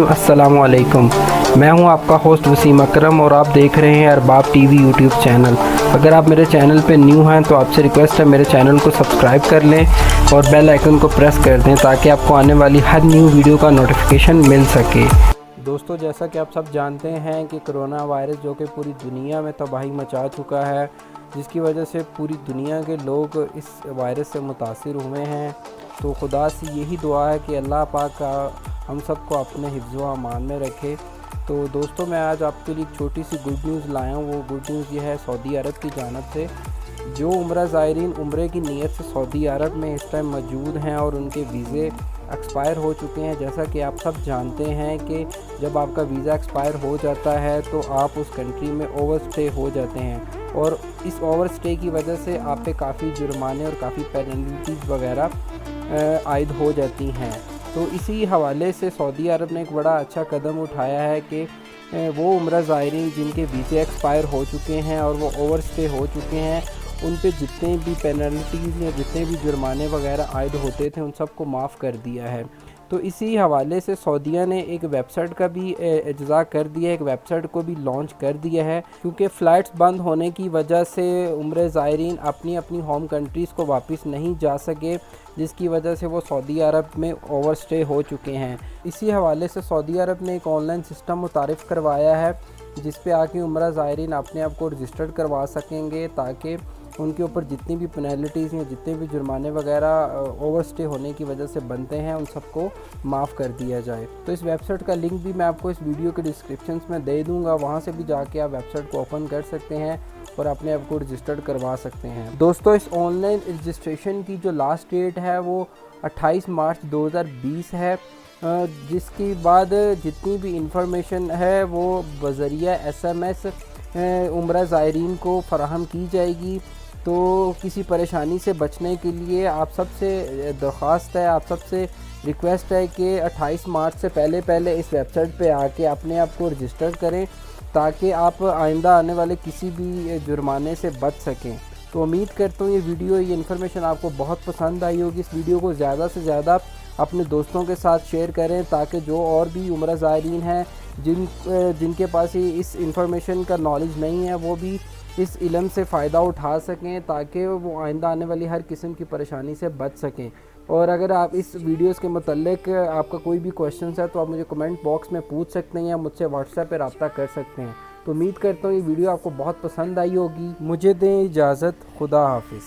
अस्सलाम वालेकुम। मैं हूं आपका होस्ट वसीम अकरम और आप देख रहे हैं अरबाब टीवी यूट्यूब चैनल। अगर आप मेरे चैनल पे न्यू हैं तो आपसे रिक्वेस्ट है मेरे चैनल को सब्सक्राइब कर लें और बेल आइकन को प्रेस कर दें ताकि आपको आने वाली हर न्यू वीडियो का नोटिफिकेशन मिल सके। दोस्तों, जैसा कि आप सब जानते हैं कि कोरोना वायरस जो कि पूरी दुनिया में तबाही मचा चुका है, जिसकी वजह से पूरी दुनिया के लोग इस वायरस से मुतासिर हुए हैं, तो खुदा से यही दुआ है कि अल्लाह पाक हम सबको अपने हिफ्ज़ व अमान में रखे। तो दोस्तों, मैं आज आपके लिए एक छोटी सी गुड न्यूज़ लाया हूँ। वो गुड न्यूज़ ये है सऊदी अरब की जानिब से। जो उम्रा ज़ायरीन उम्रे की नीयत से सऊदी अरब में इस टाइम मौजूद हैं और उनके वीज़े एक्सपायर हो चुके हैं, जैसा कि आप सब जानते हैं कि जब आपका वीज़ा एक्सपायर हो जाता है तो आप उस कंट्री में ओवर स्टे हो जाते हैं और इस ओवर स्टे की वजह से आप पे काफ़ी जुर्माने और काफ़ी पेनल्टीज़ वगैरह आयद हो जाती हैं। तो इसी हवाले से सऊदी अरब ने एक बड़ा अच्छा कदम उठाया है कि वो उम्रा ज़ायरीन जिनके वीज़े एक्सपायर हो चुके हैं और वो ओवर स्टे हो चुके हैं, उन पे जितने भी पेनल्टीज़ या जितने भी जुर्माने वगैरह आयद होते थे उन सबको माफ़ कर दिया है। तो इसी हवाले से सऊदीया ने एक वेबसाइट का भी इज्ज़ा कर दिया है, एक वेबसाइट को भी लॉन्च कर दिया है, क्योंकि फ़्लाइट्स बंद होने की वजह से उम्रे ज़ायरीन अपनी अपनी होम कंट्रीज़ को वापस नहीं जा सके, जिसकी वजह से वो सऊदी अरब में ओवर स्टे हो चुके हैं। इसी हवाले से सऊदी अरब ने एक ऑनलाइन सिस्टम मुतारिफ़ करवाया है जिस पे आके उम्रा ज़ायरीन अपने आप को रजिस्टर्ड करवा सकेंगे ताकि उनके ऊपर जितनी भी पेनल्टीज़ या जितने भी जुर्माने वगैरह ओवर स्टे होने की वजह से बनते हैं उन सबको माफ़ कर दिया जाए। तो इस वेबसाइट का लिंक भी मैं आपको इस वीडियो के डिस्क्रिप्शन में दे दूंगा, वहां से भी जाके आप वेबसाइट को ओपन कर सकते हैं और अपने आप को रजिस्टर्ड करवा सकते हैं। दोस्तों, इस ऑनलाइन रजिस्ट्रेशन की जो लास्ट डेट है वो 28 मार्च 2020 है, जिसके बाद जितनी भी इंफॉर्मेशन है वो बज़रिया SMS उम्रा ज़ायरीन को फ़राहम की जाएगी। तो किसी परेशानी से बचने के लिए आप सबसे दरख्वास्त है, आप सबसे रिक्वेस्ट है कि 28 मार्च से पहले इस वेबसाइट पे आके अपने आप को रजिस्टर करें ताकि आप आइंदा आने वाले किसी भी जुर्माने से बच सकें। तो उम्मीद करता हूँ ये इन्फॉर्मेशन आपको बहुत पसंद आई होगी। इस वीडियो को ज़्यादा से ज़्यादा अपने दोस्तों के साथ शेयर करें ताकि जो और भी उम्रा ज़ायरीन हैं जिनके पास इस इंफॉर्मेशन का नॉलेज नहीं है वो भी इस इल्म से फ़ायदा उठा सकें ताकि वो आइंदा आने वाली हर किस्म की परेशानी से बच सकें। और अगर आप इस वीडियोस के मुतल्लिक आपका कोई भी क्वेश्चन है तो आप मुझे कमेंट बॉक्स में पूछ सकते हैं या मुझसे व्हाट्सएप पर रब्ता कर सकते हैं। तो उम्मीद करता हूँ ये वीडियो आपको बहुत पसंद आई होगी। मुझे दें इजाज़त, खुदा हाफिज़।